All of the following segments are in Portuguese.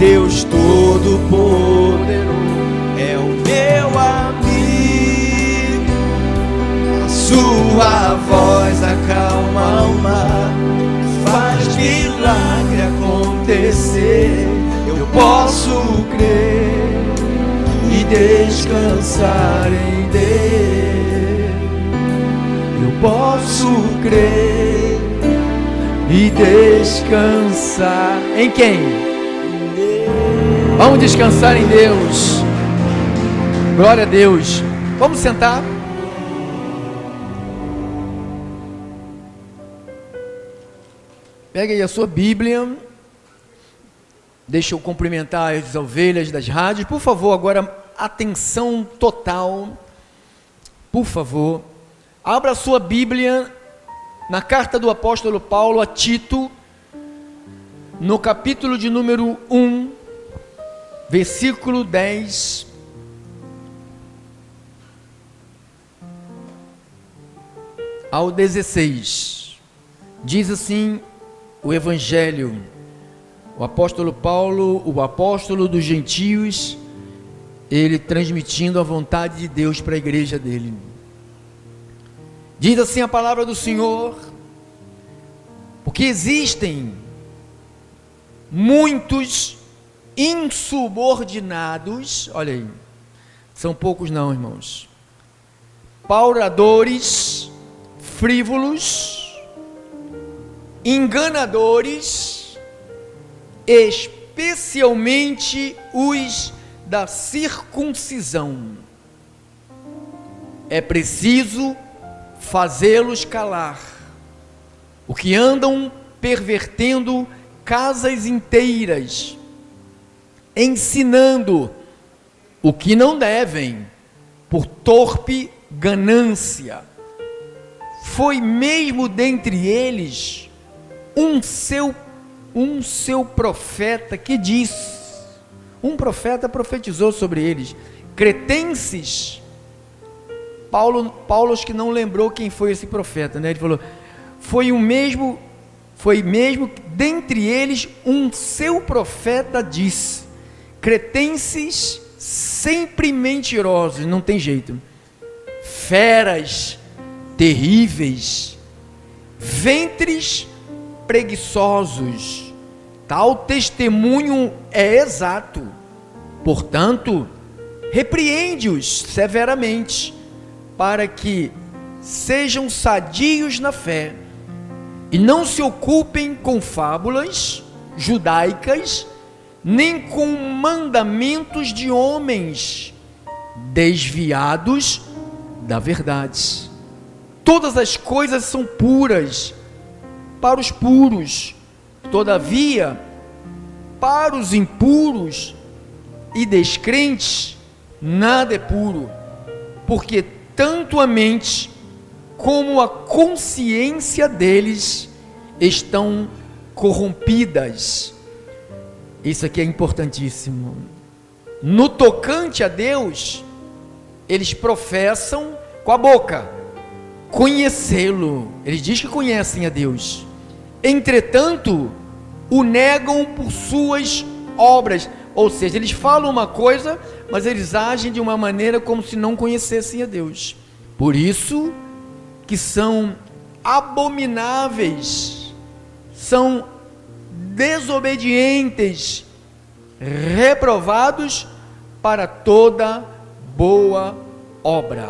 Deus Todo-Poderoso é o meu amigo. A sua voz acalma o mar, faz milagre acontecer. Eu posso crer e descansar em Deus. Eu posso crer e descansar em quem? Vamos descansar em Deus. Glória a Deus. Vamos sentar. Pega aí a sua Bíblia. Deixa eu cumprimentar as ovelhas das rádios. Por favor, agora atenção total. Por favor, abra a sua Bíblia na carta do apóstolo Paulo a Tito, no capítulo de número 1, versículo 10. Ao 16. Diz assim o Evangelho. O apóstolo Paulo, o apóstolo dos gentios, ele transmitindo a vontade de Deus para a igreja dele. Diz assim a palavra do Senhor: porque existem muitos insubordinados, olha aí, são poucos não, irmãos, pauradores, frívolos, enganadores, especialmente os da circuncisão. É preciso fazê-los calar, o que andam pervertendo casas inteiras, ensinando o que não devem, por torpe ganância. Foi mesmo dentre eles um seu profeta que disse, um profeta profetizou sobre eles, cretenses. Paulo acho que não lembrou quem foi esse profeta, né? Ele falou, foi mesmo dentre eles um seu profeta disse, cretenses sempre mentirosos, não tem jeito, feras terríveis, ventres preguiçosos, tal testemunho é exato. Portanto, repreende-os severamente, para que sejam sadios na fé, e não se ocupem com fábulas judaicas, nem com mandamentos de homens desviados da verdade. Todas as coisas são puras para os puros, todavia, para os impuros e descrentes, nada é puro, porque tanto a mente como a consciência deles estão corrompidas. Isso aqui é importantíssimo. No tocante a Deus, eles professam com a boca conhecê-lo, eles dizem que conhecem a Deus, entretanto o negam por suas obras, ou seja, eles falam uma coisa, mas eles agem de uma maneira como se não conhecessem a Deus. Por isso que são abomináveis, são desobedientes, reprovados para toda boa obra.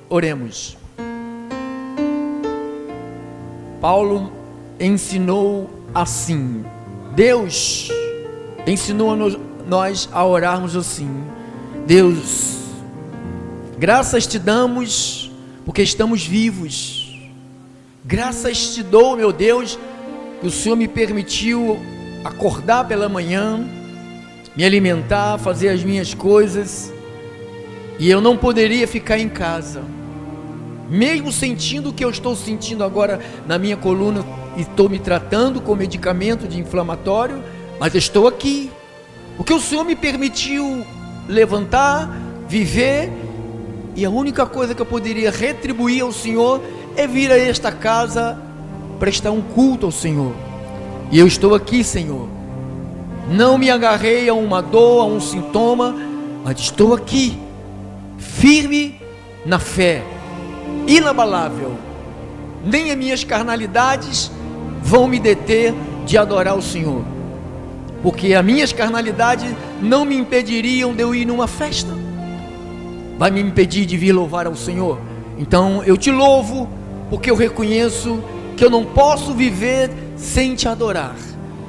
Oremos. Paulo ensinou assim, Deus ensinou a nós a orarmos assim: Deus, graças te damos porque estamos vivos, graças te dou, meu Deus, que o Senhor me permitiu acordar pela manhã, me alimentar, fazer as minhas coisas, e eu não poderia ficar em casa, mesmo sentindo o que eu estou sentindo agora na minha coluna, e estou me tratando com medicamento de inflamatório, mas eu estou aqui, porque o Senhor me permitiu levantar, viver, e a única coisa que eu poderia retribuir ao Senhor é vir a esta casa, prestar um culto ao Senhor, e eu estou aqui, Senhor, não me agarrei a uma dor, a um sintoma, mas estou aqui, firme na fé, inabalável. Nem as minhas carnalidades vão me deter de adorar o Senhor, porque as minhas carnalidades não me impediriam de eu ir numa festa. Vai me impedir de vir louvar ao Senhor? Então eu te louvo, porque eu reconheço que eu não posso viver sem te adorar,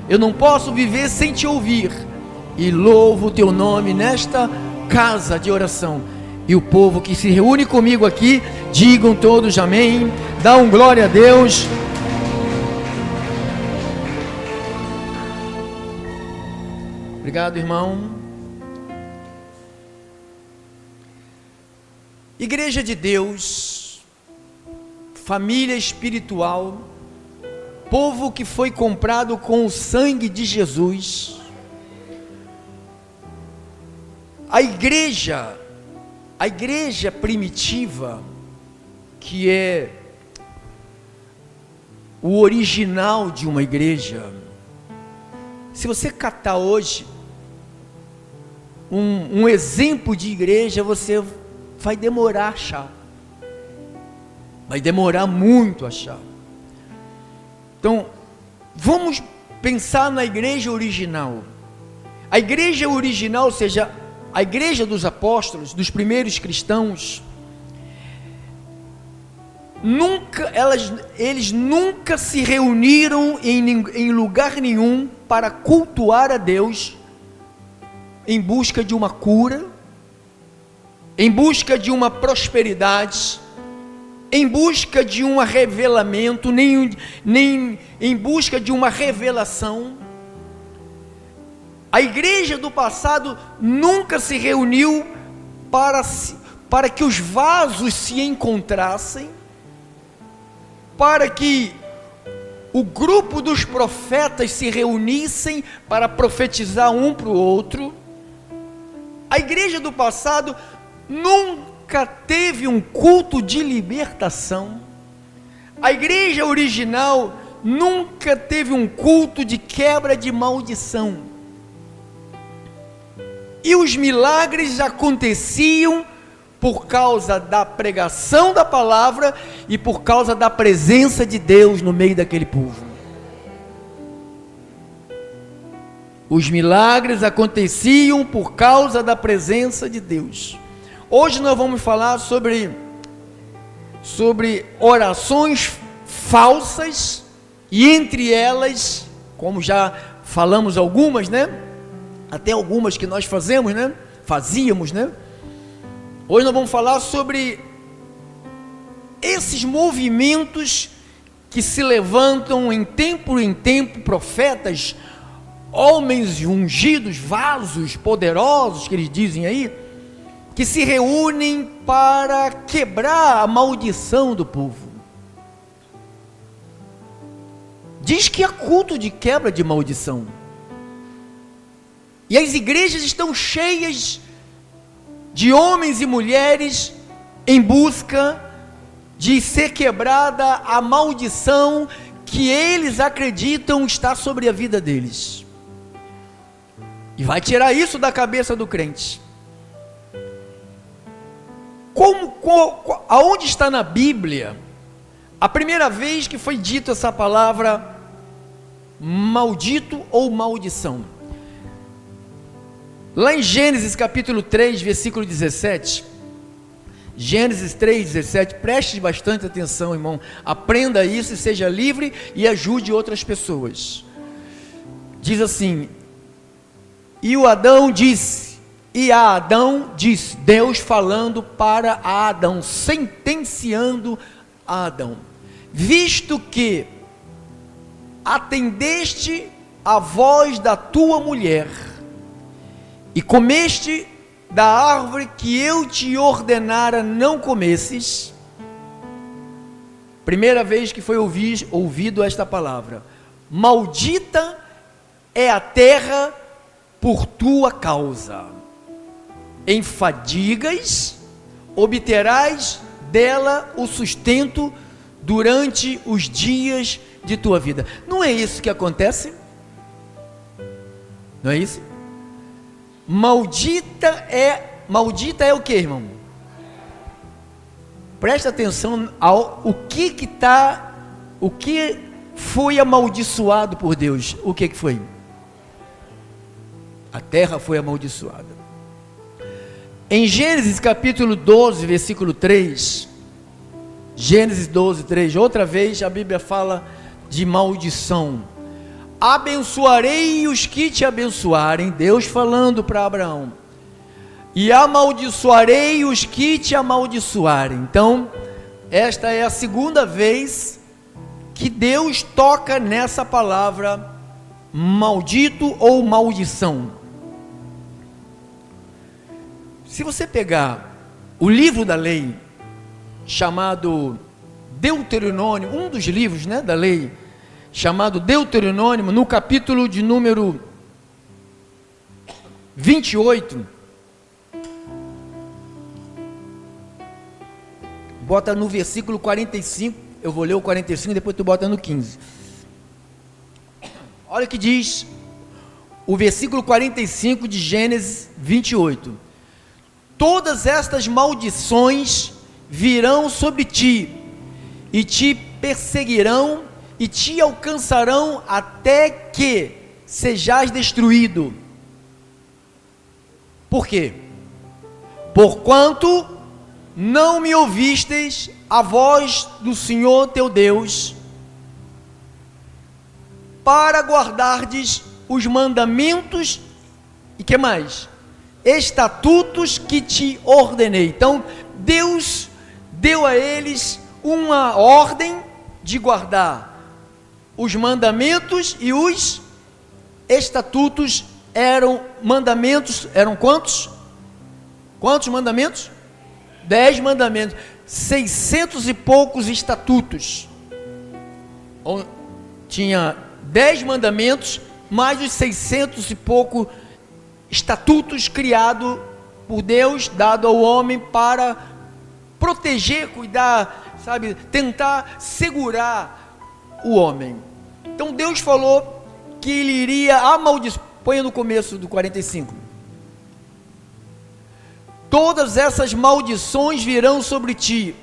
eu não posso viver sem te ouvir, e louvo o teu nome nesta casa de oração. E o povo que se reúne comigo aqui, digam todos amém, dá um glória a Deus. Obrigado, irmão. Igreja de Deus, família espiritual, povo que foi comprado com o sangue de Jesus. A igreja primitiva, que é o original de uma igreja, se você catar hoje um exemplo de igreja, você vai demorar a achar, vai demorar muito a achar. Então, vamos pensar na igreja original. A igreja original, ou seja, a igreja dos apóstolos, dos primeiros cristãos, eles nunca se reuniram em lugar nenhum para cultuar a Deus em busca de uma cura, em busca de uma prosperidade, em busca de um revelamento, nem em busca de uma revelação. A igreja do passado nunca se reuniu para que os vasos se encontrassem, para que o grupo dos profetas se reunissem para profetizar um para o outro. A igreja do passado nunca teve um culto de libertação. A igreja original nunca teve um culto de quebra de maldição. E os milagres aconteciam por causa da pregação da palavra e por causa da presença de Deus no meio daquele povo. Os milagres aconteciam por causa da presença de Deus. Hoje nós vamos falar sobre orações falsas, e entre elas, como já falamos algumas, né? Até algumas que nós fazíamos, né? Hoje nós vamos falar sobre esses movimentos que se levantam em tempo, profetas, homens ungidos, vasos poderosos, que eles dizem aí, que se reúnem para quebrar a maldição do povo. Diz que é culto de quebra de maldição. E as igrejas estão cheias de homens e mulheres em busca de ser quebrada a maldição que eles acreditam está sobre a vida deles. E vai tirar isso da cabeça do crente. Aonde está na Bíblia a primeira vez que foi dito essa palavra maldito ou maldição? Lá em Gênesis capítulo 3, versículo 17, Gênesis 3, 17, preste bastante atenção, irmão, aprenda isso e seja livre e ajude outras pessoas. Diz assim: e a Adão disse, Deus falando para Adão, sentenciando a Adão: visto que atendeste a voz da tua mulher, e comeste da árvore que eu te ordenara não comesses. Primeira vez que foi ouvido esta palavra: maldita é a terra por tua causa, em fadigas obterás dela o sustento durante os dias de tua vida. Não é isso que acontece? Não é isso? Maldita é o que, irmão? Presta atenção o que foi amaldiçoado por Deus. O que foi? A terra foi amaldiçoada. Em Gênesis capítulo 12, versículo 3, Gênesis 12, 3, outra vez a Bíblia fala de maldição. Abençoarei os que te abençoarem, Deus falando para Abraão, e amaldiçoarei os que te amaldiçoarem. Então, esta é a segunda vez que Deus toca nessa palavra maldito ou maldição. Se você pegar o livro da lei, chamado Deuteronômio, um dos livros, né, da lei, chamado Deuteronômio, no capítulo de número 28, bota no versículo 45, eu vou ler o 45, depois tu bota no 15. Olha o que diz o versículo 45 de Gênesis 28. Todas estas maldições virão sobre ti, e te perseguirão, e te alcançarão até que sejais destruído. Por quê? Porquanto não me ouvistes a voz do Senhor teu Deus, para guardardes os mandamentos, e que mais? Estatutos que te ordenei. Então, Deus deu a eles uma ordem de guardar os mandamentos, e os estatutos eram mandamentos, eram quantos? Quantos mandamentos? 10 mandamentos, 600 e poucos estatutos. Tinha 10 mandamentos, mais os 600 e poucos estatutos criados por Deus, dado ao homem para proteger, cuidar, sabe, tentar segurar o homem. Então Deus falou que ele iria amaldiçoar. Põe no começo do 45. Todas essas maldições virão sobre ti.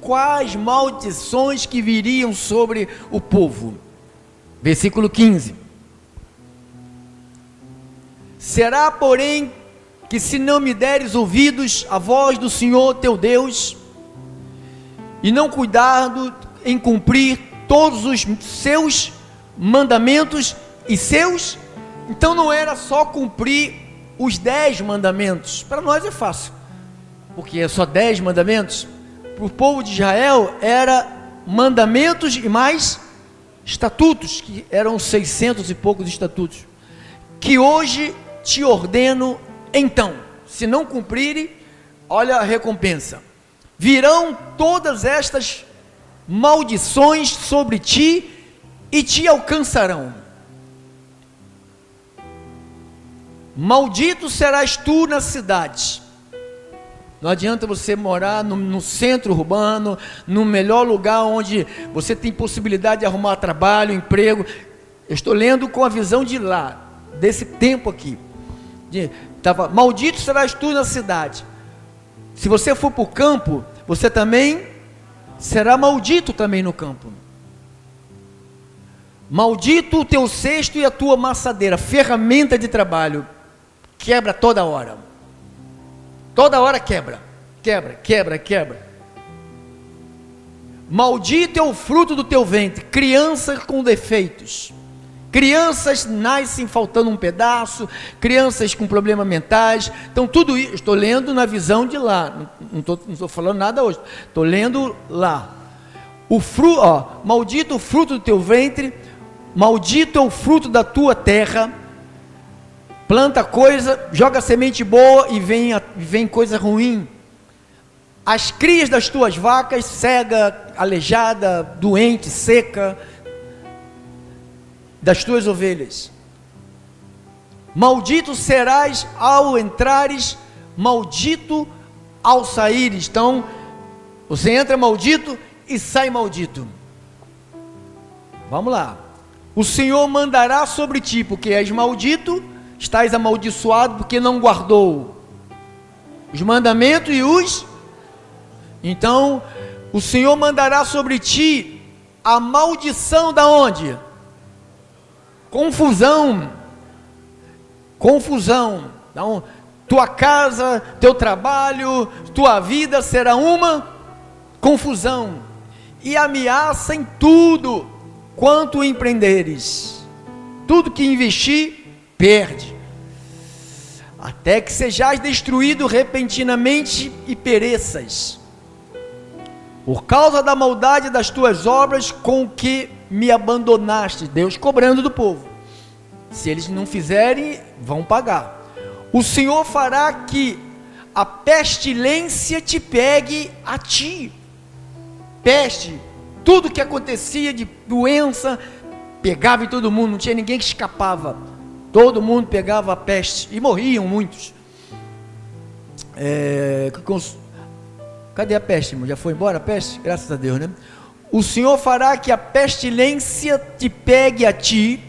Quais maldições que viriam sobre o povo? Versículo 15. Será, porém, que se não me deres ouvidos à voz do Senhor teu Deus, e não cuidado em cumprir todos os seus mandamentos e seus, então não era só cumprir os 10 mandamentos. Para nós é fácil, porque é só 10 mandamentos. Para o povo de Israel era mandamentos e mais estatutos, que eram 600 e poucos estatutos, que hoje te ordeno. Então, se não cumprirem, olha a recompensa. Virão todas estas maldições sobre ti e te alcançarão. Maldito serás tu na cidade. Não adianta você morar no centro urbano, no melhor lugar onde você tem possibilidade de arrumar trabalho, emprego. Eu estou lendo com a visão de lá, desse tempo aqui. Maldito serás tu na cidade. Se você for para o campo, você também será maldito também no campo. Maldito o teu cesto e a tua maçadeira, ferramenta de trabalho, quebra toda hora. Toda hora quebra. Maldito é o fruto do teu ventre, crianças com defeitos. Crianças nascem faltando um pedaço, crianças com problemas mentais. Então tudo isso, estou lendo na visão de lá, não estou falando nada hoje, estou lendo lá. Maldito o fruto do teu ventre, maldito é o fruto da tua terra. Planta coisa, joga semente boa e vem coisa ruim. As crias das tuas vacas, cega, aleijada, doente, seca, das tuas ovelhas. Maldito serás ao entrares, maldito ao saíres. Então, você entra maldito e sai maldito. Vamos lá. O Senhor mandará sobre ti, porque és maldito, estás amaldiçoado porque não guardou os mandamentos e os... Então, o Senhor mandará sobre ti a maldição da onde? Confusão. Então, tua casa, teu trabalho, tua vida será uma confusão e ameaça em tudo quanto empreenderes. Tudo que investir, perde, até que sejais destruído repentinamente e pereças, por causa da maldade das tuas obras com que me abandonaste. Deus cobrando do povo. Se eles não fizerem, vão pagar. O Senhor fará que a pestilência te pegue a ti. Peste, tudo que acontecia de doença, pegava em todo mundo, não tinha ninguém que escapava. Todo mundo pegava a peste e morriam muitos. Cadê a peste, irmão? Já foi embora a peste? Graças a Deus, né? O Senhor fará que a pestilência te pegue a ti,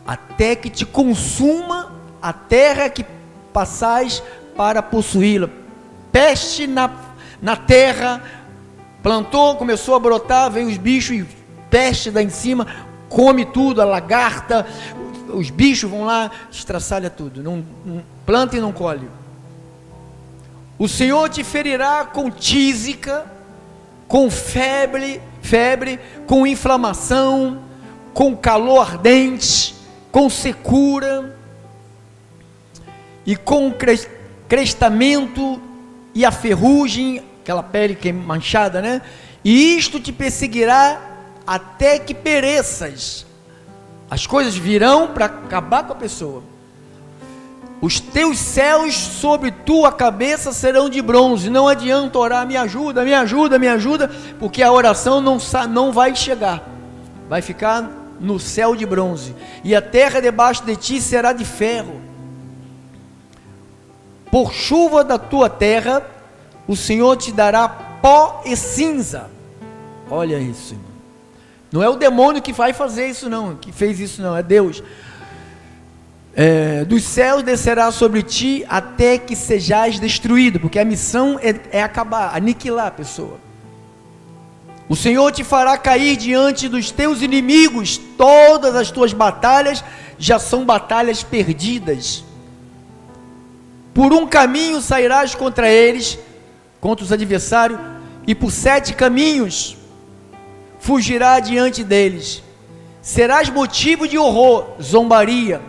até que te consuma a terra que passais para possuí-la. Peste na terra, plantou, começou a brotar, veio os bichos e peste lá em cima, come tudo, a lagarta, os bichos vão lá, estraçalha tudo, não planta e não colhe. O Senhor te ferirá com tísica, com febre, com inflamação, com calor ardente, com secura, e com crestamento e a ferrugem, aquela pele que é manchada, né? E isto te perseguirá até que pereças. As coisas virão para acabar com a pessoa. Os teus céus sobre tua cabeça serão de bronze. Não adianta orar, me ajuda, me ajuda, me ajuda, porque a oração não vai chegar, vai ficar no céu de bronze, e a terra debaixo de ti será de ferro. Por chuva da tua terra, o Senhor te dará pó e cinza. Olha isso, irmão. Não é o demônio que vai fazer isso não, que fez isso não, é Deus. Dos céus descerá sobre ti até que sejais destruído, porque a missão é acabar, aniquilar a pessoa. O Senhor te fará cair diante dos teus inimigos. Todas as tuas batalhas já são batalhas perdidas. Por um caminho sairás contra eles, contra os adversários, e por 7 caminhos fugirá diante deles. Serás motivo de horror, zombaria.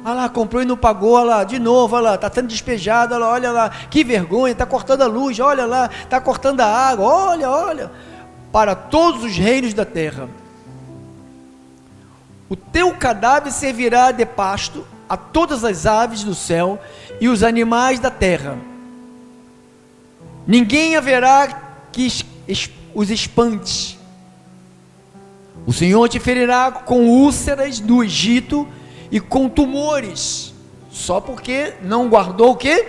Olha lá, comprou e não pagou, olha lá, de novo, olha lá, está sendo despejado, olha lá, que vergonha, está cortando a luz, olha lá, está cortando a água, olha, para todos os reinos da terra. O teu cadáver servirá de pasto a todas as aves do céu e os animais da terra. Ninguém haverá que os espante. O Senhor te ferirá com úlceras do Egito e com tumores, só porque não guardou o quê?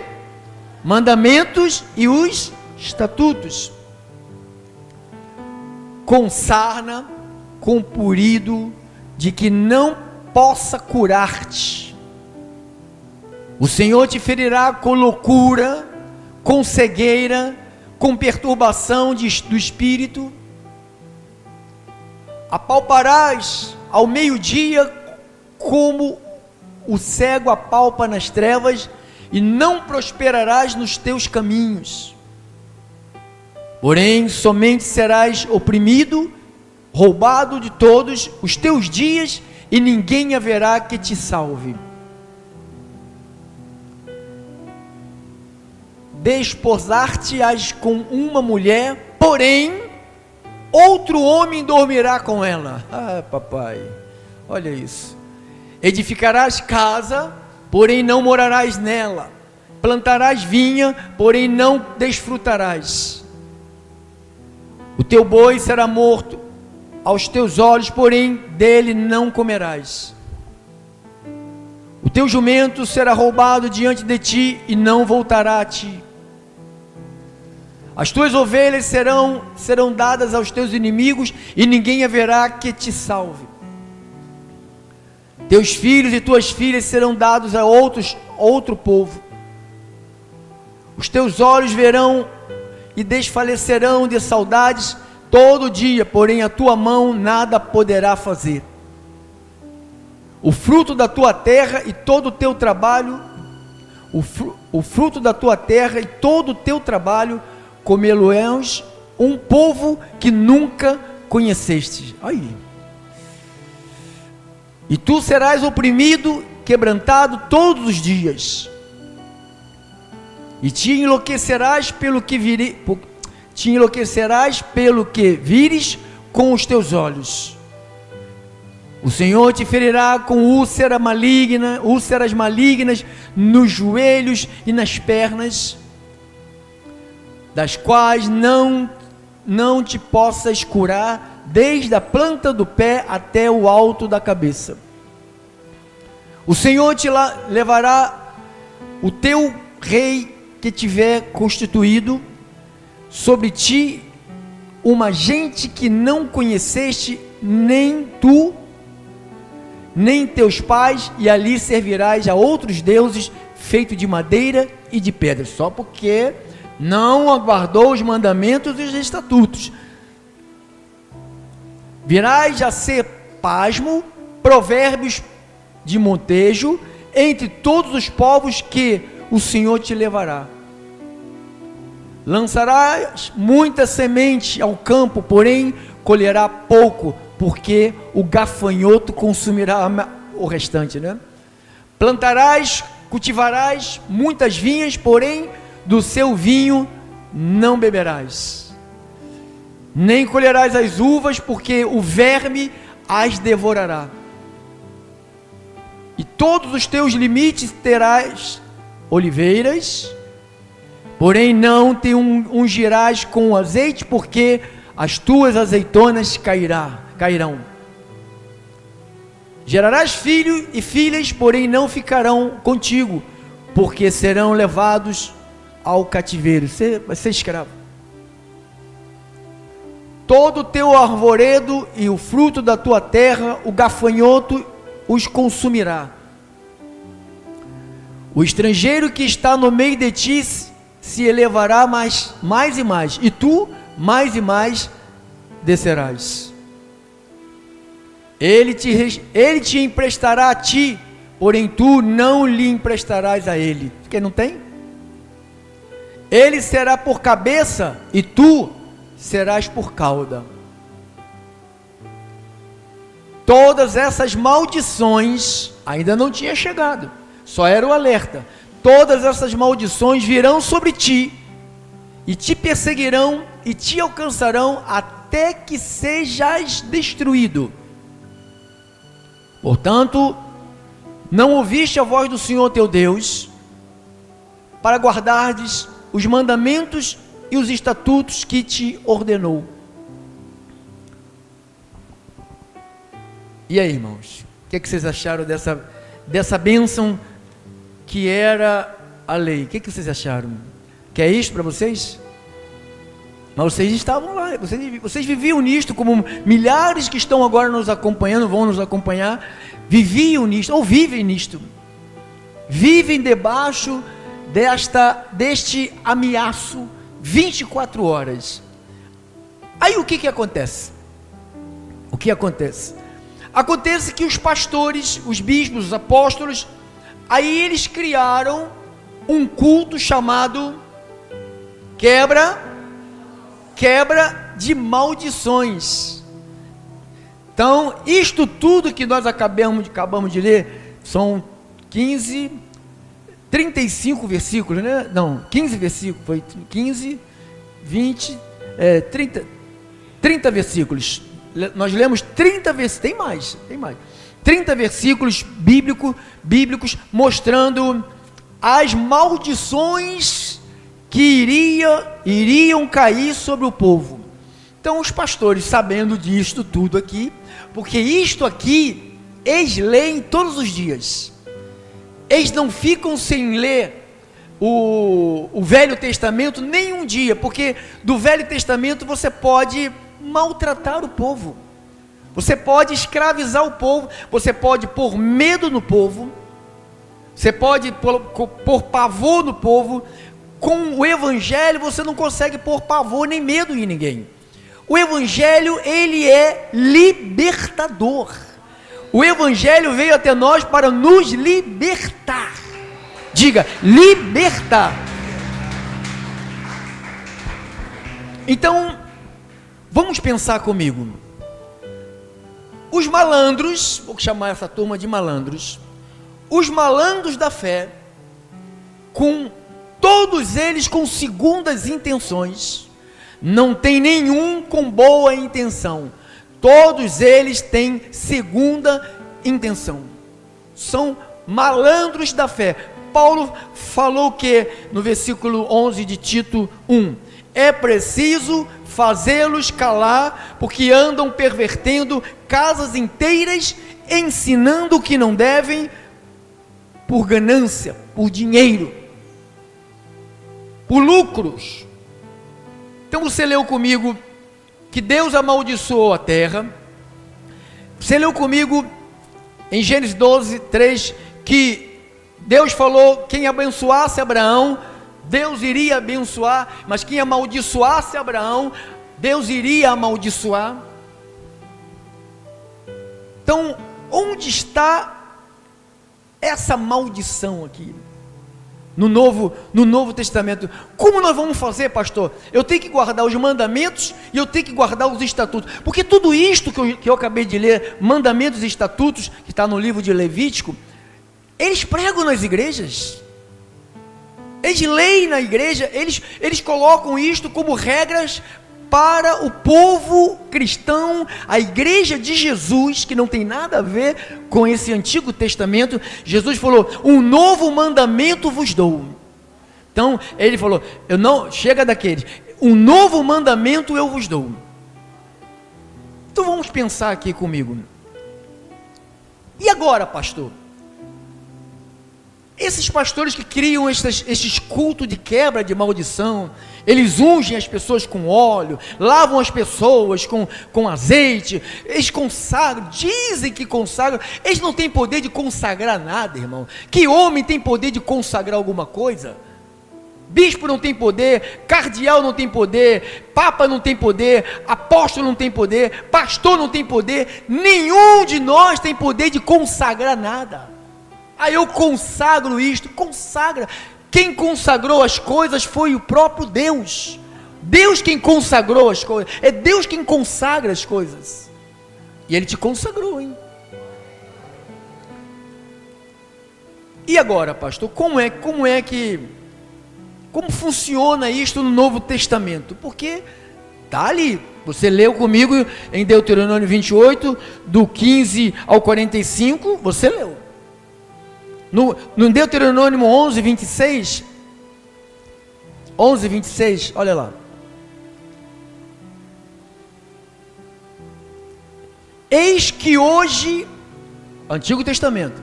Mandamentos e os estatutos. Com sarna, com purido, de que não possa curar-te. O Senhor te ferirá com loucura, com cegueira, com perturbação do espírito. Apalparás ao meio-dia como o cego apalpa nas trevas, e não prosperarás nos teus caminhos. Porém, somente serás oprimido, roubado de todos os teus dias, e ninguém haverá que te salve. Desposar-te-ás com uma mulher, porém, outro homem dormirá com ela. Ah, papai, olha isso. Edificarás casa, porém não morarás nela. Plantarás vinha, porém não desfrutarás. O teu boi será morto aos teus olhos, porém dele não comerás. O teu jumento será roubado diante de ti e não voltará a ti. As tuas ovelhas serão dadas aos teus inimigos, e ninguém haverá que te salve. Teus filhos e tuas filhas serão dados a outro povo. Os teus olhos verão e desfalecerão de saudades todo dia, porém a tua mão nada poderá fazer. O fruto da tua terra e todo o teu trabalho, o fruto da tua terra e todo o teu trabalho, comê-lo-ás um povo que nunca conheceste. Aí. E tu serás oprimido, quebrantado todos os dias. E te enlouquecerás pelo que vires com os teus olhos. O Senhor te ferirá com úlceras malignas nos joelhos e nas pernas, das quais não te possas curar, desde a planta do pé até o alto da cabeça. O Senhor te levará o teu rei que tiver constituído sobre ti uma gente que não conheceste, nem tu, nem teus pais, e ali servirás a outros deuses feitos de madeira e de pedra, só porque não aguardou os mandamentos e os estatutos. Virás a ser pasmo, provérbios de montejo entre todos os povos que o Senhor te levará. Lançarás muita semente ao campo, porém colherá pouco, porque o gafanhoto consumirá o restante, né? Plantarás, cultivarás muitas vinhas, porém do seu vinho não beberás, nem colherás as uvas, porque o verme as devorará. E todos os teus limites terás oliveiras, porém não te ungirás com azeite, porque as tuas azeitonas cairão. Gerarás filhos e filhas, porém não ficarão contigo, porque serão levados ao cativeiro. Você vai ser escravo. Todo o teu arvoredo e o fruto da tua terra, o gafanhoto os consumirá. O estrangeiro que está no meio de ti se elevará mais e mais, e tu mais e mais descerás. Ele te emprestará a ti, porém tu não lhe emprestarás a ele. Porque não tem? Ele será por cabeça e tu serás por cauda. Todas essas maldições ainda não tinha chegado, só era o alerta. Todas essas maldições virão sobre ti e te perseguirão e te alcançarão até que sejas destruído. Portanto, não ouviste a voz do Senhor teu Deus, para guardardes os mandamentos e os estatutos que te ordenou. E aí, irmãos, o que vocês acharam dessa bênção que era a lei? O que vocês acharam? Que é isso para vocês? Mas vocês estavam lá, vocês viviam nisto, como milhares que estão agora nos acompanhando, vão nos acompanhar, viviam nisto, ou vivem nisto, vivem debaixo deste ameaço 24 horas. Aí o que acontece? O que acontece? Acontece que os pastores, os bispos, os apóstolos, aí eles criaram um culto chamado quebra de maldições. Então, isto tudo que nós acabamos de ler, são 35 versículos, né? Não, 15 versículos, foi 15, 20, 30 versículos. Nós lemos 30 versículos, tem mais. 30 versículos bíblicos mostrando as maldições que iriam cair sobre o povo. Então os pastores, sabendo disto tudo aqui, porque isto aqui eles leem todos os dias, eles não ficam sem ler o Velho Testamento nem um dia, porque do Velho Testamento você pode maltratar o povo, Você pode escravizar o povo, você pode pôr medo no povo, você pode pôr pavor no povo. Com o evangelho você não consegue pôr pavor nem medo em ninguém. O evangelho, ele é libertador. O evangelho veio até nós para nos libertar. Diga, libertar. Então, vamos pensar comigo. Os malandros, vou chamar essa turma de malandros, os malandros da fé, todos eles com segundas intenções, não tem nenhum com boa intenção, todos eles têm segunda intenção, são malandros da fé. Paulo falou que no versículo 11 de Tito 1, é preciso fazê-los calar, porque andam pervertendo casas inteiras, ensinando o que não devem, por ganância, por dinheiro, por lucros. Então você leu comigo que Deus amaldiçoou a terra. Você leu comigo em Gênesis 12, 3, que Deus falou, quem abençoasse Abraão, Deus iria abençoar, mas quem amaldiçoasse Abraão, Deus iria amaldiçoar. Então, onde está essa maldição aqui? No Novo Testamento. Como nós vamos fazer, pastor? Eu tenho que guardar os mandamentos e eu tenho que guardar os estatutos, porque tudo isto que eu acabei de ler, mandamentos e estatutos, que está no livro de Levítico, eles pregam nas igrejas, eles leem na igreja, eles colocam isto como regras para o povo cristão, a igreja de Jesus, que não tem nada a ver com esse Antigo Testamento. Jesus falou, um novo mandamento vos dou. Então, ele falou, chega daqueles, um novo mandamento eu vos dou. Então vamos pensar aqui comigo. E agora, pastor? Esses pastores que criam esses cultos de quebra de maldição, eles ungem as pessoas com óleo, lavam as pessoas com azeite, eles consagram, dizem que consagram, eles não têm poder de consagrar nada, irmão. Que homem tem poder de consagrar alguma coisa? Bispo não tem poder, cardeal não tem poder, papa não tem poder, apóstolo não tem poder, pastor não tem poder, nenhum de nós tem poder de consagrar nada. Aí eu consagro isto, consagra. Quem consagrou as coisas foi o próprio Deus. Deus quem consagrou as coisas, é Deus quem consagra as coisas. E Ele te consagrou, hein? E agora, pastor, como funciona isto no Novo Testamento? Porque está ali, você leu comigo em Deuteronômio 28, do 15 ao 45, você leu. No Deuteronômio 11, 26, olha lá. Eis que hoje, Antigo Testamento,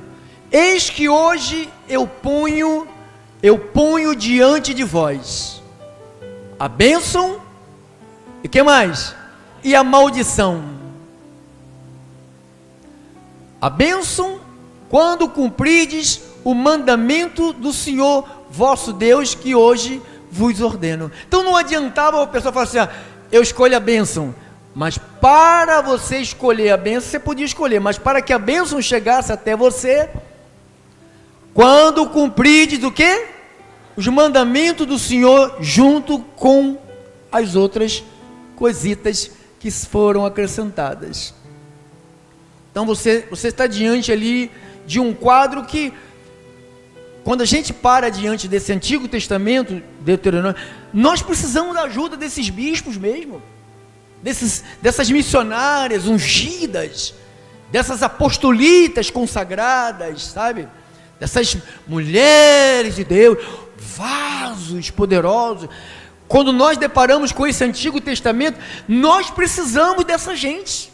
eis que hoje eu ponho diante de vós a bênção, e que mais? E a maldição. A bênção, quando cumprides o mandamento do Senhor vosso Deus, que hoje vos ordeno. Então não adiantava a pessoa falar assim, eu escolho a bênção, mas para você escolher a bênção, você podia escolher, mas para que a bênção chegasse até você, quando cumprides o quê? Os mandamentos do Senhor, junto com as outras coisitas que foram acrescentadas. Então você está diante ali de um quadro que, quando a gente para diante desse Antigo Testamento, Deuteronômio, nós precisamos da ajuda desses bispos mesmo, dessas missionárias ungidas, dessas apostolitas consagradas, sabe? Dessas mulheres de Deus, vasos poderosos. Quando nós deparamos com esse Antigo Testamento, nós precisamos dessa gente.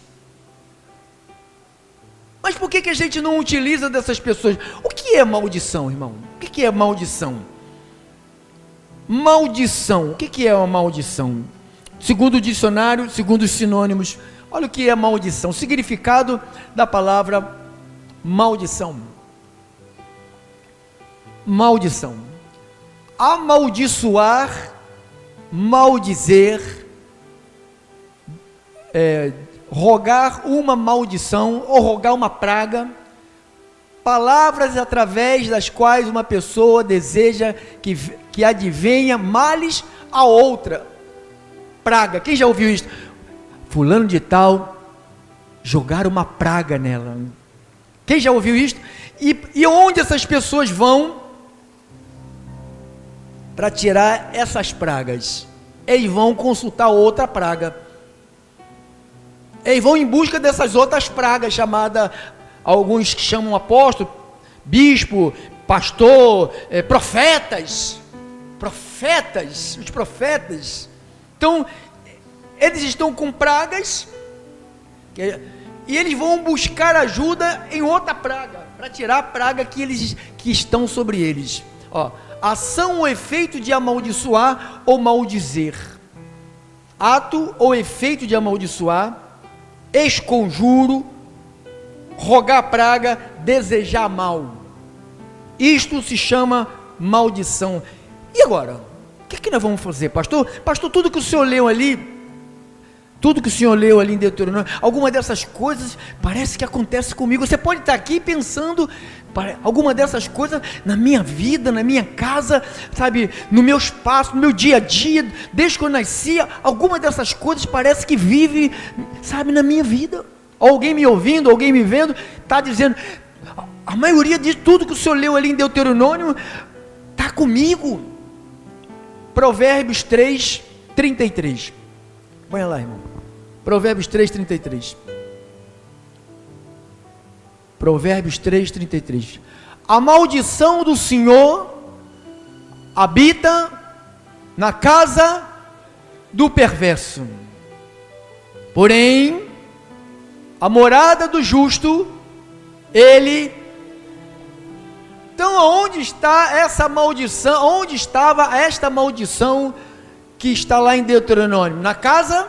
Mas por que a gente não utiliza dessas pessoas? O que é maldição, irmão? O que é maldição? Maldição, o que é uma maldição? Segundo o dicionário, segundo os sinônimos, Olha o que é maldição, o significado da palavra maldição. Maldição. Amaldiçoar, maldizer, rogar uma maldição ou rogar uma praga, palavras através das quais uma pessoa deseja que advenha males a outra. Praga, quem já ouviu isso? Fulano de tal, jogaram uma praga nela. Quem já ouviu isso? E onde essas pessoas vão para tirar essas pragas? Eles vão consultar outra praga. Eles vão em busca dessas outras pragas, chamada, alguns que chamam apóstolo, bispo, pastor, profetas, os profetas. Então, eles estão com pragas, e eles vão buscar ajuda em outra praga, para tirar a praga que estão sobre eles. Ó, ação ou efeito de amaldiçoar ou maldizer. Ato ou efeito de amaldiçoar, esconjuro, rogar praga, desejar mal. Isto se chama maldição. E agora? O que nós vamos fazer, pastor? Pastor, tudo que o senhor leu ali em Deuteronômio, alguma dessas coisas parece que acontece comigo. Você pode estar aqui pensando, alguma dessas coisas na minha vida, na minha casa, sabe, no meu espaço, no meu dia a dia, desde que eu nasci, alguma dessas coisas parece que vive, sabe, na minha vida. Alguém me ouvindo, alguém me vendo, está dizendo, a maioria de tudo que o senhor leu ali em Deuteronômio, está comigo. Provérbios 3, 33. Põe lá, irmão. Provérbios 3, 33. Provérbios 3, 33. A maldição do Senhor habita na casa do perverso, porém a morada do justo ele. Então, onde está essa maldição? Onde estava esta maldição que está lá em Deuteronômio? Na casa?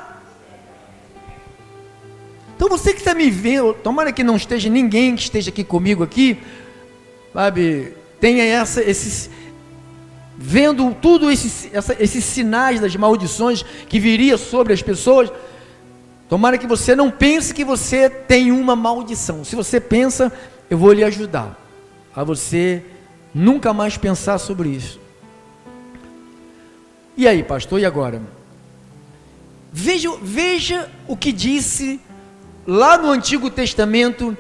Então, você que está me vendo, tomara que não esteja ninguém que esteja aqui comigo aqui, sabe, tenha vendo tudo esses sinais das maldições que viria sobre as pessoas. Tomara que você não pense que você tem uma maldição. Se você pensa, eu vou lhe ajudar a você nunca mais pensar sobre isso. E aí, pastor, e agora? Veja o que disse lá no Antigo Testamento,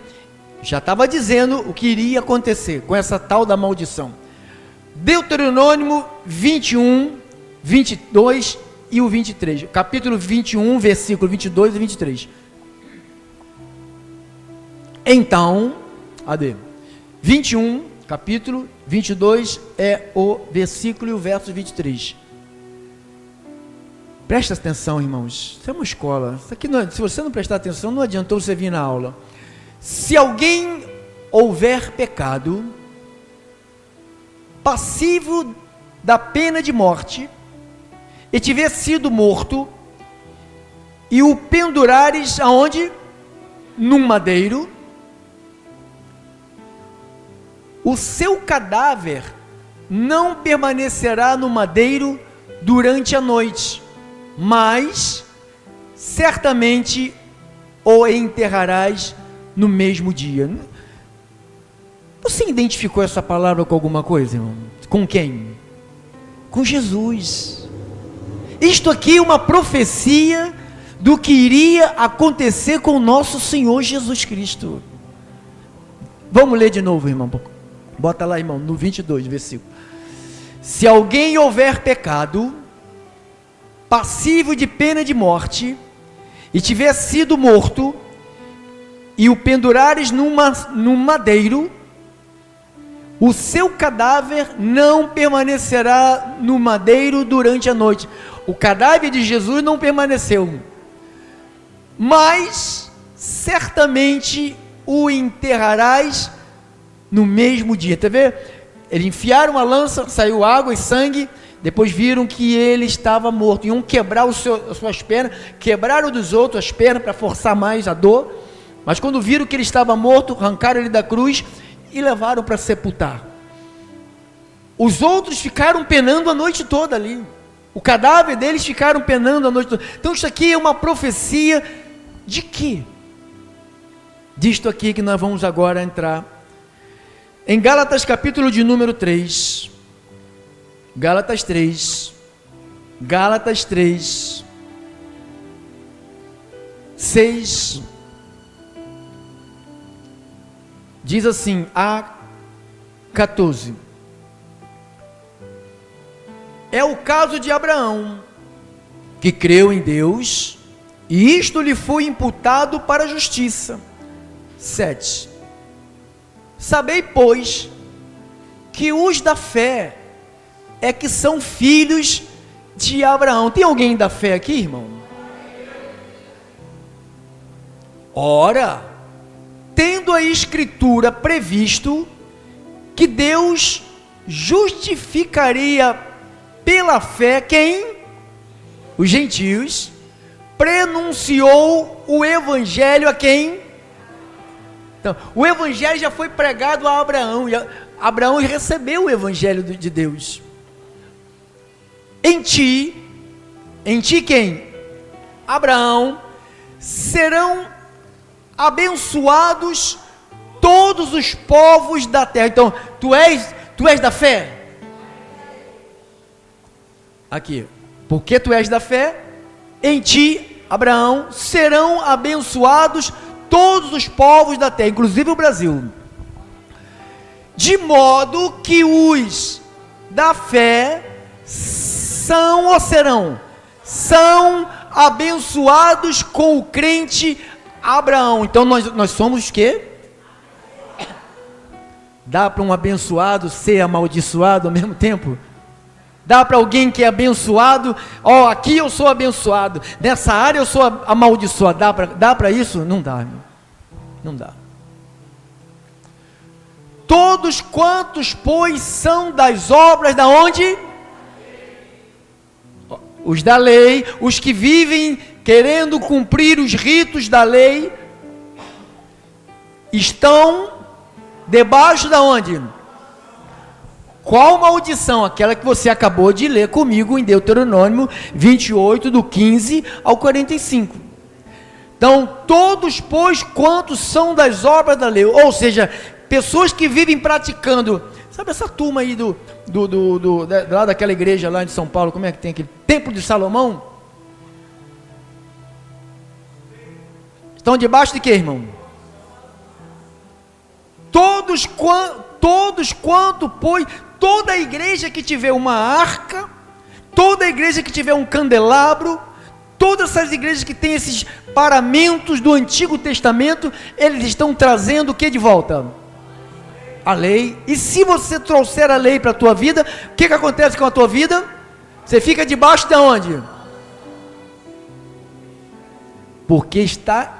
já estava dizendo o que iria acontecer com essa tal da maldição. Deuteronômio 21, 22 e o 23, capítulo 21, versículo 22 e 23. Então, 21, capítulo 22 é o versículo e o verso 23. Presta atenção, irmãos, isso é uma escola. Isso aqui se você não prestar atenção, não adiantou você vir na aula. Se alguém houver pecado, passivo da pena de morte, e tiver sido morto, e o pendurares aonde? Num madeiro, o seu cadáver não permanecerá no madeiro durante a noite, mas certamente o enterrarás no mesmo dia. Você identificou essa palavra com alguma coisa, irmão? Com quem? Com Jesus. Isto aqui é uma profecia do que iria acontecer com o nosso Senhor Jesus Cristo. Vamos ler de novo, irmão. Bota lá, irmão, no 22, versículo. Se alguém houver pecado, passivo de pena de morte, e tiver sido morto, e o pendurares num madeiro, o seu cadáver não permanecerá no madeiro durante a noite. O cadáver de Jesus não permaneceu, mas certamente o enterrarás no mesmo dia. Tá vendo? Eles enfiaram a lança, saiu água e sangue, Depois viram que ele estava morto. Iam quebrar as suas pernas, quebraram dos outros as pernas para forçar mais a dor. Mas quando viram que ele estava morto, arrancaram ele da cruz e levaram para sepultar. Os outros ficaram penando a noite toda ali. O cadáver deles ficaram penando a noite toda. Então isso aqui é uma profecia de quê? Disto aqui que nós vamos agora entrar. Em Gálatas capítulo de número 3. Gálatas 3. Gálatas 3. 6. Diz assim, a 14. É o caso de Abraão, que creu em Deus, e isto lhe foi imputado para a justiça. 7. Sabei, pois, que os da fé é que são filhos de Abraão. Tem alguém da fé aqui, irmão? Ora, tendo a Escritura previsto que Deus justificaria pela fé quem? Os gentios, prenunciou o evangelho a quem? Então, o evangelho já foi pregado a Abraão, e Abraão recebeu o evangelho de Deus. Em ti quem? Abraão, serão abençoados todos os povos da terra. Então, tu és da fé? Aqui, porque tu és da fé, em ti, Abraão, serão abençoados todos os povos da terra, inclusive o Brasil. De modo que os da fé são ou serão? São abençoados com o crente Abraão. Então nós somos o quê? Dá para um abençoado ser amaldiçoado ao mesmo tempo? Dá para alguém que é abençoado, aqui eu sou abençoado, nessa área eu sou amaldiçoado, dá para isso? Não dá, irmão. Não dá. Todos quantos, pois, são das obras da onde? Os da lei, os que vivem querendo cumprir os ritos da lei, estão debaixo da onde? Qual maldição? Aquela que você acabou de ler comigo em Deuteronômio 28, do 15 ao 45. Então, todos, pois, quantos são das obras da lei, ou seja, pessoas que vivem praticando, sabe essa turma aí lá daquela igreja lá de São Paulo, como é que tem aquele Templo de Salomão? Estão debaixo de quê, irmão? Todos quanto, pois, toda a igreja que tiver uma arca, toda a igreja que tiver um candelabro, todas essas igrejas que têm esses paramentos do Antigo Testamento, eles estão trazendo o que de volta? A lei. E se você trouxer a lei para a tua vida, o que acontece com a tua vida? Você fica debaixo de onde? Porque está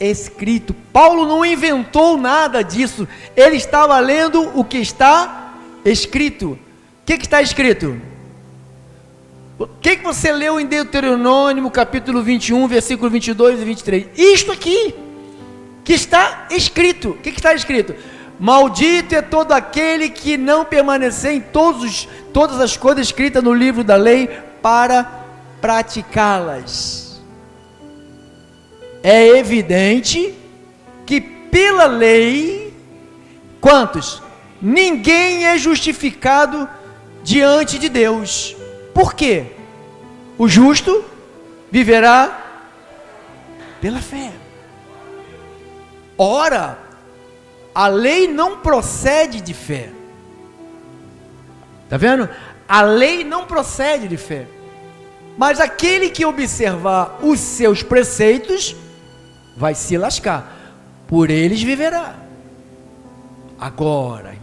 escrito. Paulo não inventou nada disso, ele estava lendo o que está escrito. O que está escrito? O que você leu em Deuteronômio capítulo 21, versículo 22 e 23? Isto aqui, que está escrito. O que está escrito? Maldito é todo aquele que não permanecer em todas as coisas escritas no livro da lei para praticá-las. É evidente que pela lei, quantos? Ninguém é justificado diante de Deus. Por quê? O justo viverá pela fé. Ora, a lei não procede de fé. Está vendo? A lei não procede de fé. Mas aquele que observar os seus preceitos vai se lascar, por eles viverá. Agora,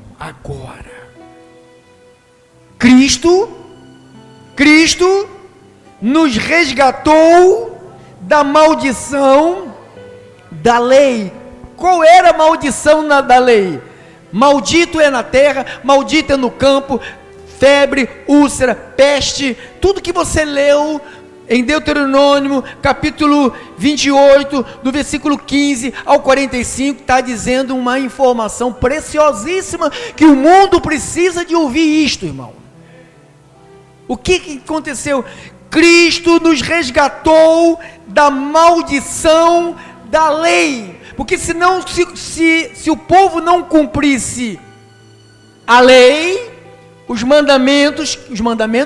Cristo nos resgatou da maldição da lei. Qual era a maldição da lei? Maldito é na terra, maldito é no campo, febre, úlcera, peste, tudo que você leu em Deuteronômio, capítulo 28, do versículo 15 ao 45, está dizendo uma informação preciosíssima, que o mundo precisa de ouvir isto, irmão. O que aconteceu? Cristo nos resgatou da maldição da lei, porque senão, se o povo não cumprisse a lei, os mandamentos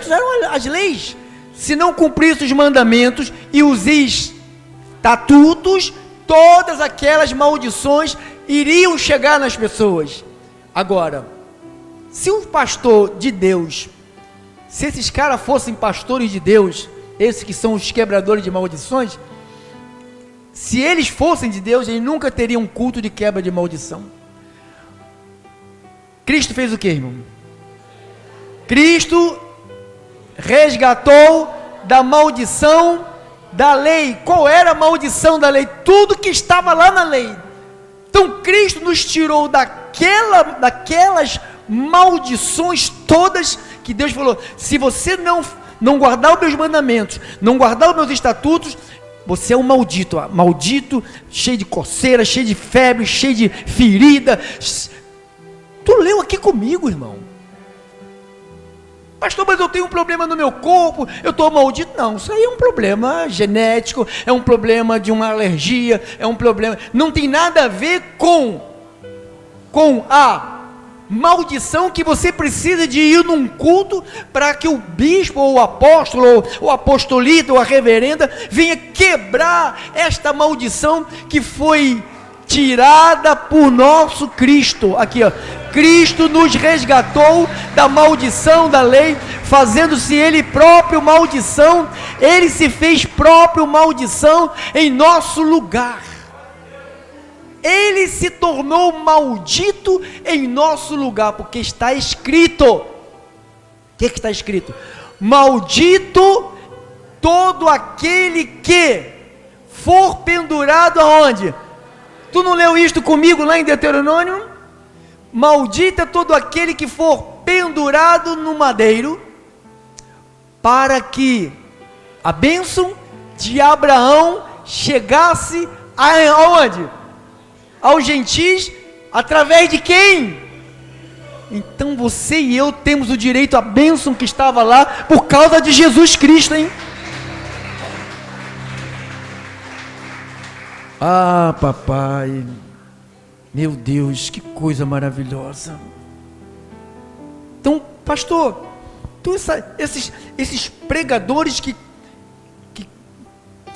eram as leis, se não cumprisse os mandamentos e os estatutos, todas aquelas maldições iriam chegar nas pessoas. Agora, se um pastor de Deus, se esses caras fossem pastores de Deus, esses que são os quebradores de maldições, se eles fossem de Deus, eles nunca teriam um culto de quebra de maldição. Cristo fez o que, irmão? Cristo resgatou da maldição da lei. Qual era a maldição da lei? Tudo que estava lá na lei. Então Cristo nos tirou daquelas maldições todas, que Deus falou: se você não guardar os meus mandamentos, não guardar os meus estatutos, você é um maldito, maldito, cheio de coceira, cheio de febre, cheio de ferida. Tu leu aqui comigo, irmão. Pastor, mas eu tenho um problema no meu corpo, eu estou maldito. Não, isso aí é um problema genético, é um problema de uma alergia, é um problema, não tem nada a ver com a maldição que você precisa de ir num culto para que o bispo, ou o apóstolo, ou o apostolito, ou a reverenda venha quebrar esta maldição que foi tirada por nosso Cristo. Aqui, ó, Cristo nos resgatou da maldição da lei, fazendo-se Ele próprio maldição. Ele se fez próprio maldição em nosso lugar. Ele se tornou maldito em nosso lugar, porque está escrito. O que está escrito? Maldito todo aquele que for pendurado aonde? Tu não leu isto comigo lá em Deuteronômio? Maldito é todo aquele que for pendurado no madeiro, para que a bênção de Abraão chegasse aonde? Aos gentis, através de quem? Então você e eu temos o direito à bênção que estava lá, por causa de Jesus Cristo, hein? Ah, papai, meu Deus, que coisa maravilhosa. Então, pastor, esses pregadores que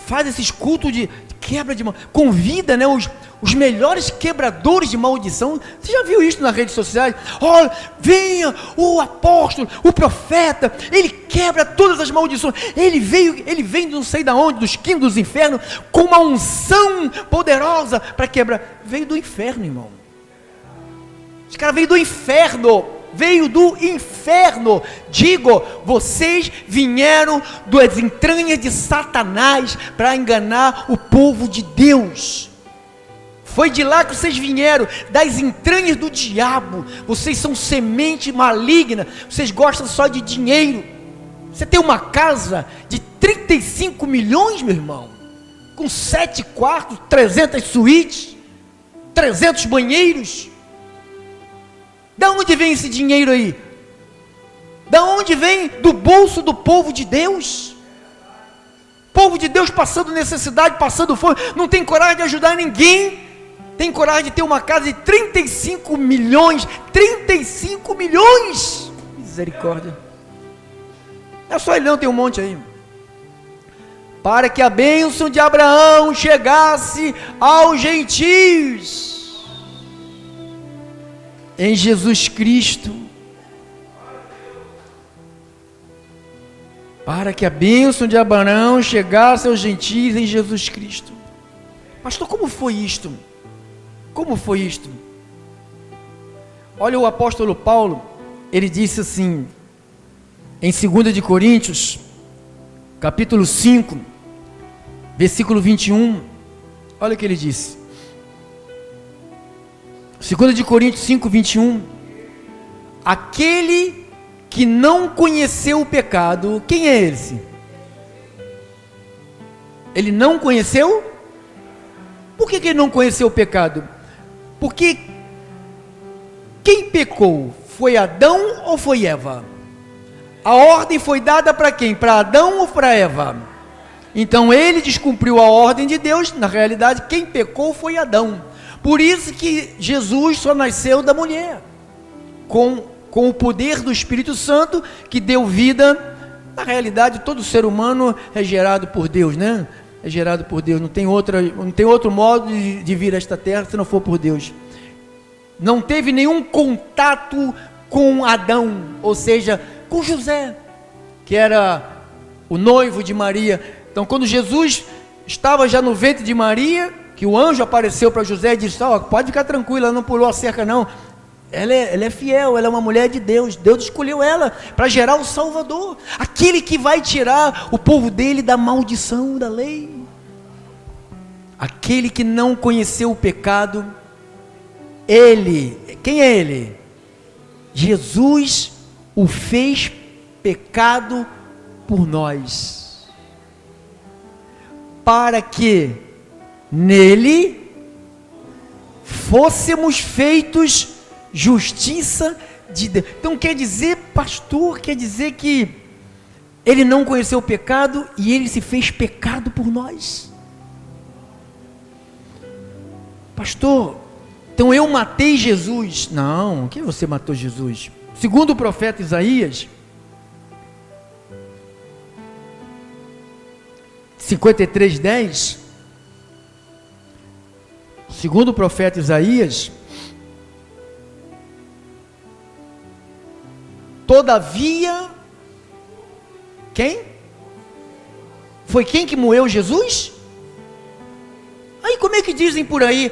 fazem esses cultos de quebra de maldição, convida, né, os melhores quebradores de maldição. Você já viu isso nas redes sociais? Olha, venha o apóstolo, o profeta, ele quebra todas as maldições. Ele vem não sei de onde, dos quintos dos infernos, com uma unção poderosa para quebrar. Veio do inferno, irmão. Esse cara veio do inferno. Digo, vocês vieram das entranhas de Satanás para enganar o povo de Deus. Foi de lá que vocês vieram, das entranhas do diabo. Vocês são semente maligna, vocês gostam só de dinheiro. Você tem uma casa de 35 milhões, meu irmão, com 7 quartos, 300 suítes, 300 banheiros. Da onde vem esse dinheiro aí? Da onde vem? Do bolso do povo de Deus. Povo de Deus passando necessidade, passando fome, não tem coragem de ajudar ninguém. Tem coragem de ter uma casa de 35 milhões. 35 milhões! Misericórdia. É só ele não, tem um monte aí. Para que a bênção de Abraão chegasse aos gentios. Em Jesus Cristo, para que a bênção de Abraão chegasse aos gentios em Jesus Cristo. Pastor, como foi isto? Como foi isto? Olha, o apóstolo Paulo, ele disse assim, em 2 de Coríntios, capítulo 5, versículo 21, olha o que ele disse. 2 de Coríntios 5, 21, aquele que não conheceu o pecado, quem é esse? Ele não conheceu? Por que ele não conheceu o pecado? Porque quem pecou? Foi Adão ou foi Eva? A ordem foi dada para quem? Para Adão ou para Eva? Então ele descumpriu a ordem de Deus. Na realidade, quem pecou foi Adão. Por isso que Jesus só nasceu da mulher, com o poder do Espírito Santo, que deu vida. Na realidade, todo ser humano é gerado por Deus, né? É gerado por Deus, não tem outro modo de vir a esta terra se não for por Deus. Não teve nenhum contato com Adão, ou seja, com José, que era o noivo de Maria. Então, quando Jesus estava já no ventre de Maria, que o anjo apareceu para José e disse: pode ficar tranquilo, ela não pulou a cerca não, ela é fiel, ela é uma mulher de Deus, Deus escolheu ela para gerar o Salvador, aquele que vai tirar o povo dele da maldição da lei, aquele que não conheceu o pecado. Ele, quem é ele? Jesus o fez pecado por nós, para que nele fôssemos feitos justiça de Deus. Então quer dizer, pastor, quer dizer que ele não conheceu o pecado e ele se fez pecado por nós. Pastor, então eu matei Jesus. Não, que você matou Jesus? Segundo o profeta Isaías 53:10, segundo o profeta Isaías, todavia, quem? Foi quem que moeu Jesus? Aí como é que dizem por aí?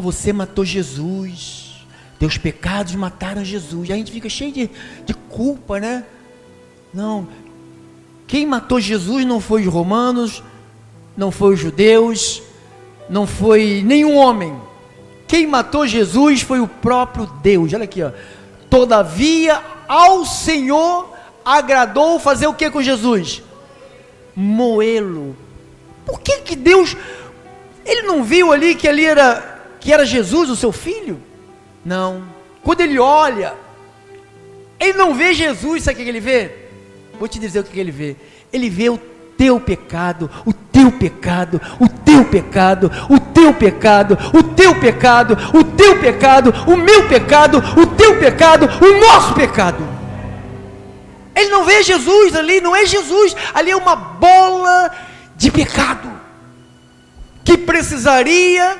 Você matou Jesus, teus pecados mataram Jesus. Aí a gente fica cheio de culpa, né? Não, quem matou Jesus não foi os romanos, não foi os judeus, não foi nenhum homem. Quem matou Jesus foi o próprio Deus. Olha aqui, todavia ao Senhor agradou fazer o que com Jesus? Moê-lo. Por que Deus, ele não viu ali que era Jesus, o seu filho? Não. Quando ele olha, ele não vê Jesus. Sabe o que ele vê? Vou te dizer o que ele vê. Ele vê o teu pecado, o teu pecado, o teu pecado, o teu pecado, o teu pecado, o teu pecado, o meu pecado, o teu pecado, o nosso pecado. Ele não vê Jesus ali, não é Jesus, ali é uma bola de pecado, que precisaria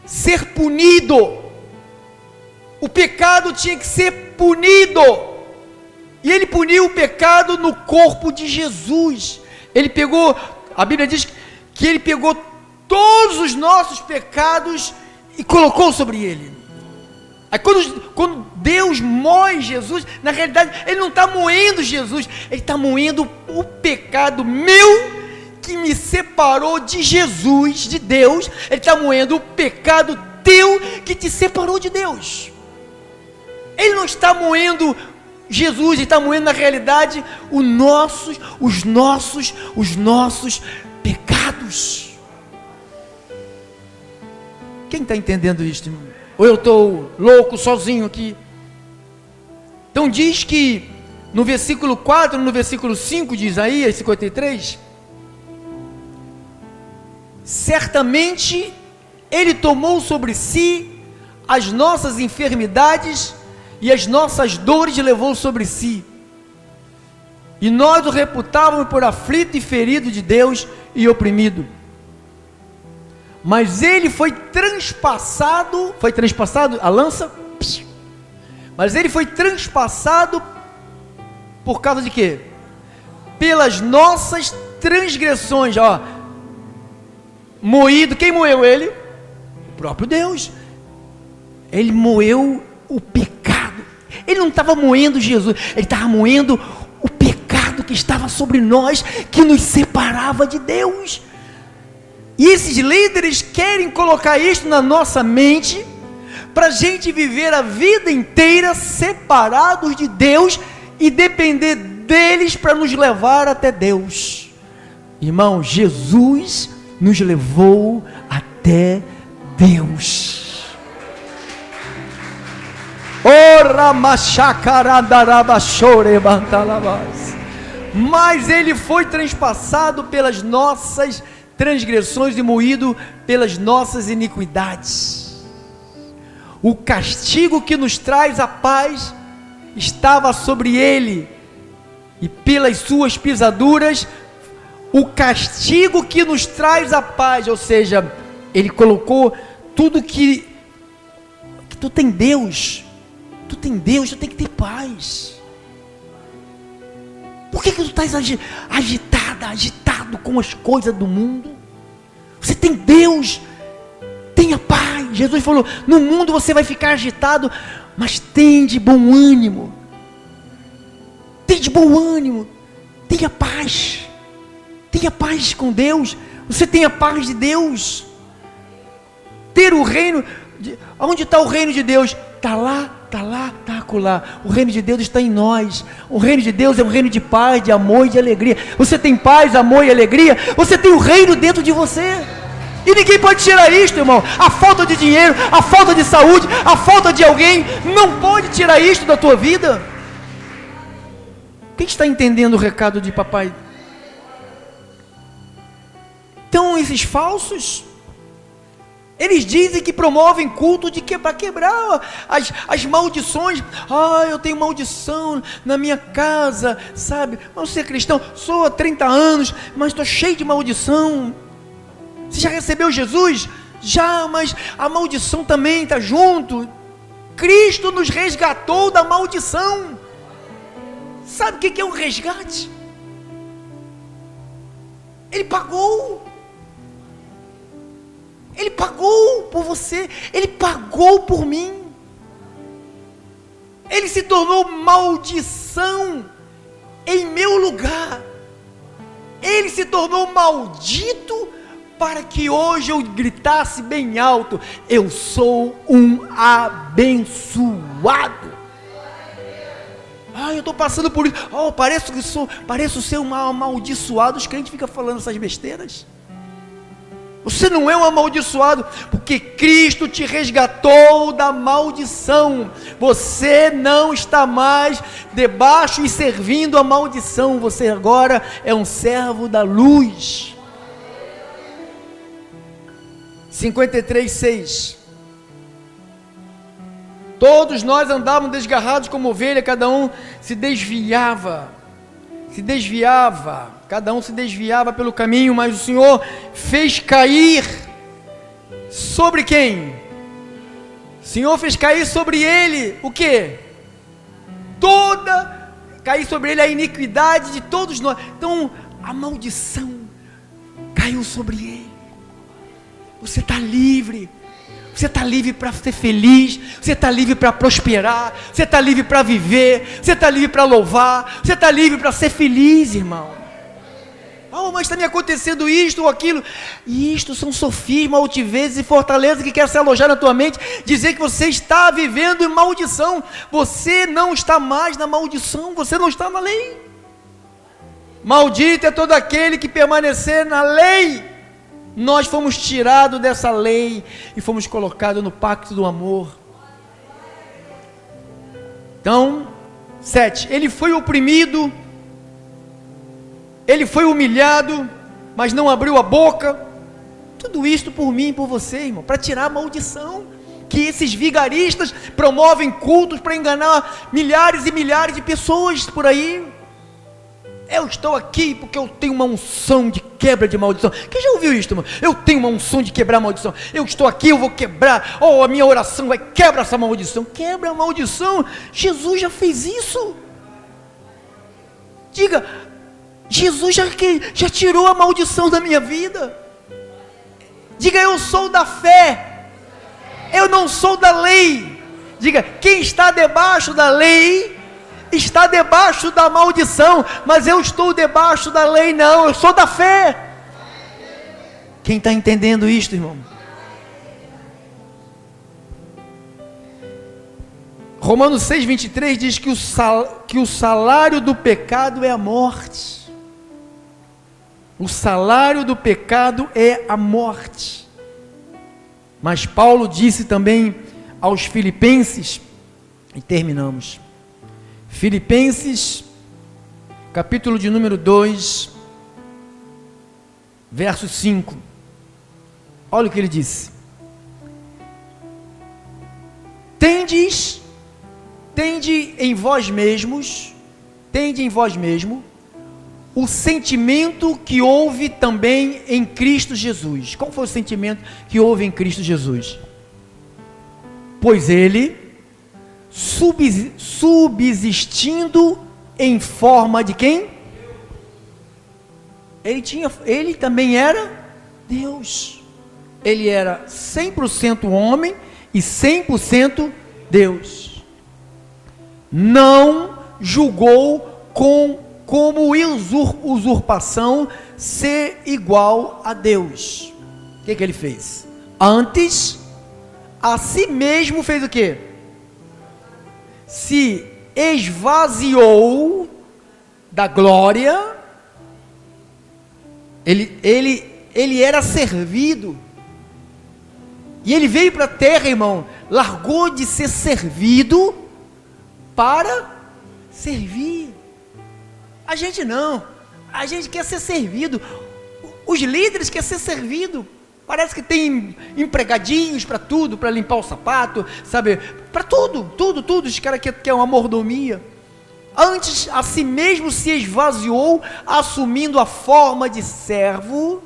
ser punido. O pecado tinha que ser punido, e ele puniu o pecado no corpo de Jesus. Ele pegou, a Bíblia diz que ele pegou todos os nossos pecados e colocou sobre ele. Aí quando Deus moe Jesus, na realidade ele não está moendo Jesus, ele está moendo o pecado meu, que me separou de Jesus, de Deus. Ele está moendo o pecado teu, que te separou de Deus. Ele não está moendo Jesus, ele está moendo na realidade os nossos pecados. Quem está entendendo isso, irmão? Ou eu estou louco sozinho aqui? Então diz que no versículo 4, no versículo 5 de Isaías 53, certamente ele tomou sobre si as nossas enfermidades e as nossas dores levou sobre si, e nós o reputávamos por aflito e ferido de Deus e oprimido. Mas ele foi transpassado a lança? Mas ele foi transpassado por causa de quê? Pelas nossas transgressões. Moído, quem moeu ele? O próprio Deus. Ele moeu o pecado. Ele não estava moendo Jesus, ele estava moendo o pecado que estava sobre nós, que nos separava de Deus. E esses líderes querem colocar isso na nossa mente, para a gente viver a vida inteira separados de Deus e depender deles para nos levar até Deus. Irmão, Jesus nos levou até Deus. Mas ele foi transpassado pelas nossas transgressões e moído pelas nossas iniquidades. O castigo que nos traz a paz estava sobre ele, e pelas suas pisaduras, o castigo que nos traz a paz, ou seja, ele colocou tudo que tu tem Deus, tu tem Deus, tu tem que ter paz. Por que tu estás agitado com as coisas do mundo? Você tem Deus, tenha paz. Jesus falou, no mundo você vai ficar agitado, mas tem de bom ânimo, tenha paz com Deus. Você tem a paz de Deus. Ter o reino, onde está o reino de Deus? Está lá, está acolá. O reino de Deus está em nós. O reino de Deus é um reino de paz, de amor e de alegria. Você tem paz, amor e alegria, você tem o reino dentro de você, e ninguém pode tirar isto, irmão. A falta de dinheiro, a falta de saúde, a falta de alguém, não pode tirar isto da tua vida. Quem está entendendo o recado de papai? Então esses falsos, eles dizem que promovem culto para quebrar as maldições. Eu tenho maldição na minha casa, sabe? Mas você é cristão, sou há 30 anos, mas estou cheio de maldição. Você já recebeu Jesus? Já, mas a maldição também está junto. Cristo nos resgatou da maldição. Sabe o que é um resgate? Ele pagou por você, Ele pagou por mim, Ele se tornou maldição em meu lugar, Ele se tornou maldito para que hoje eu gritasse bem alto, eu sou um abençoado. Eu estou passando por isso, pareço ser um amaldiçoado. Os crentes ficam falando essas besteiras. Você não é um amaldiçoado, porque Cristo te resgatou da maldição. Você não está mais debaixo e servindo a maldição. Você agora é um servo da luz. 53:6. Todos nós andávamos desgarrados como ovelha, cada um se desviava, cada um se desviava pelo caminho, mas o Senhor fez cair sobre quem? O Senhor fez cair sobre ele, o quê? Cair sobre ele a iniquidade de todos nós. Então, a maldição caiu sobre ele. Você está livre. Você está livre para ser feliz, você está livre para prosperar, você está livre para viver, você está livre para louvar, você está livre para ser feliz, irmão. Mas está me acontecendo isto ou aquilo. E isto são sofismas, altivez e fortaleza que quer se alojar na tua mente, dizer que você está vivendo em maldição. Você não está mais na maldição, você não está na lei. Maldito é todo aquele que permanecer na lei. Nós fomos tirados dessa lei e fomos colocados no pacto do amor. Então, 7, ele foi oprimido, ele foi humilhado, mas não abriu a boca. Tudo isto por mim e por você, irmão, para tirar a maldição que esses vigaristas promovem cultos para enganar milhares e milhares de pessoas por aí. Eu estou aqui porque eu tenho uma unção de quebra de maldição. Quem já ouviu isso, irmão? Eu tenho uma unção de quebrar a maldição. Eu estou aqui, eu vou quebrar. A minha oração vai quebrar essa maldição. Quebra a maldição. Jesus já fez isso. Diga, Jesus já tirou a maldição da minha vida. Diga, eu sou da fé. Eu não sou da lei. Diga, quem está debaixo da lei está debaixo da maldição, mas eu estou debaixo da lei, não, eu sou da fé. Quem está entendendo isto, irmão? Romanos 6,23 diz que o salário do pecado é a morte. O salário do pecado é a morte. Mas Paulo disse também aos Filipenses, e terminamos, Filipenses, capítulo de número 2, verso 5, olha o que ele disse: tende em vós mesmo o sentimento que houve também em Cristo Jesus. Qual foi o sentimento que houve em Cristo Jesus? Pois ele, subsistindo em forma de quem? Ele também era Deus. Ele era 100% homem e 100% Deus. Não julgou como usurpação ser igual a Deus. O que ele fez? Antes, a si mesmo fez o quê? Se esvaziou da glória. Ele era servido. E ele veio para a terra, irmão, largou de ser servido para servir. A gente não, a gente quer ser servido. Os líderes querem ser servido. Parece que tem empregadinhos para tudo, para limpar o sapato, sabe? Para tudo. Os caras querem uma mordomia. Antes, a si mesmo se esvaziou, assumindo a forma de servo,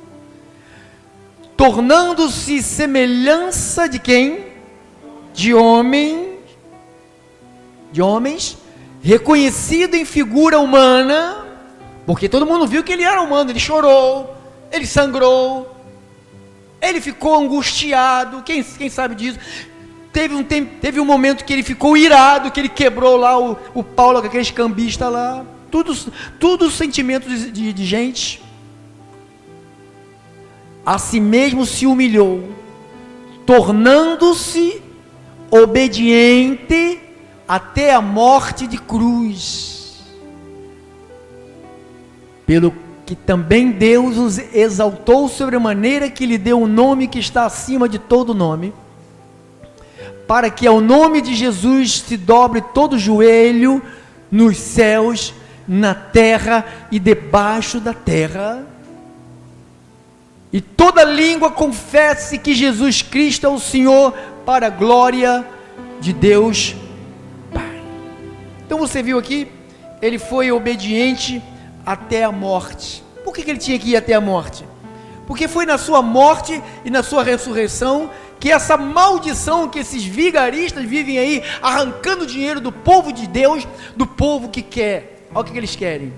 tornando-se semelhança de quem? De homens, reconhecido em figura humana, porque todo mundo viu que ele era humano. Ele chorou, ele sangrou, ele ficou angustiado. Quem sabe disso? Teve um momento que ele ficou irado, que ele quebrou lá o Paulo, com aqueles cambistas lá. Tudo sentimento de gente. A si mesmo se humilhou, tornando-se obediente até a morte de cruz. Pelo que também Deus os exaltou sobremaneira, que lhe deu um nome que está acima de todo nome, para que ao nome de Jesus se dobre todo joelho nos céus, na terra e debaixo da terra, e toda língua confesse que Jesus Cristo é o Senhor, para a glória de Deus Pai. Então você viu aqui, ele foi obediente até a morte. Por que ele tinha que ir até a morte? Porque foi na sua morte e na sua ressurreição que essa maldição que esses vigaristas vivem aí, arrancando dinheiro do povo de Deus, do povo que quer. Olha o que eles querem: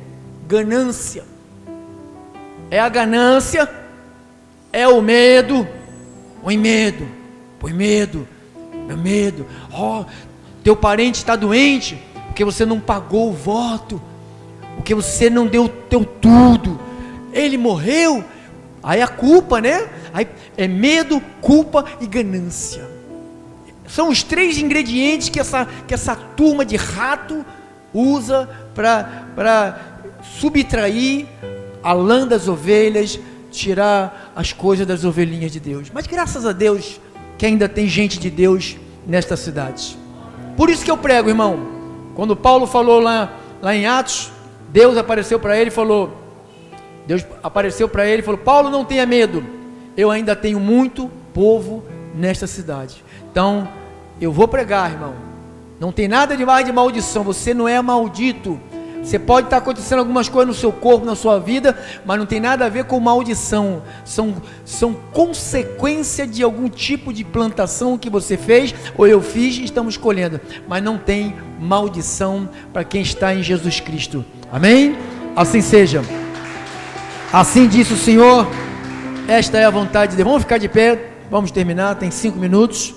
ganância. É a ganância, é o medo. Põe medo, meu medo. Teu parente está doente porque você não pagou o voto, porque você não deu teu tudo. Ele morreu. Aí a culpa, né? Aí é medo, culpa e ganância. São os três ingredientes que essa turma de rato usa para subtrair a lã das ovelhas, tirar as coisas das ovelhinhas de Deus. Mas graças a Deus que ainda tem gente de Deus nesta cidade. Por isso que eu prego, irmão. Quando Paulo falou lá em Atos, Deus apareceu para ele e falou: Paulo, não tenha medo, eu ainda tenho muito povo nesta cidade. Então, eu vou pregar, irmão. Não tem nada de mais de maldição, você não é maldito. Você pode estar acontecendo algumas coisas no seu corpo, na sua vida, mas não tem nada a ver com maldição. São consequência de algum tipo de plantação que você fez, ou eu fiz e estamos colhendo. Mas não tem maldição para quem está em Jesus Cristo. Amém? Assim seja. Assim disse o Senhor, esta é a vontade de Deus. Vamos ficar de pé, vamos terminar, tem 5 minutos.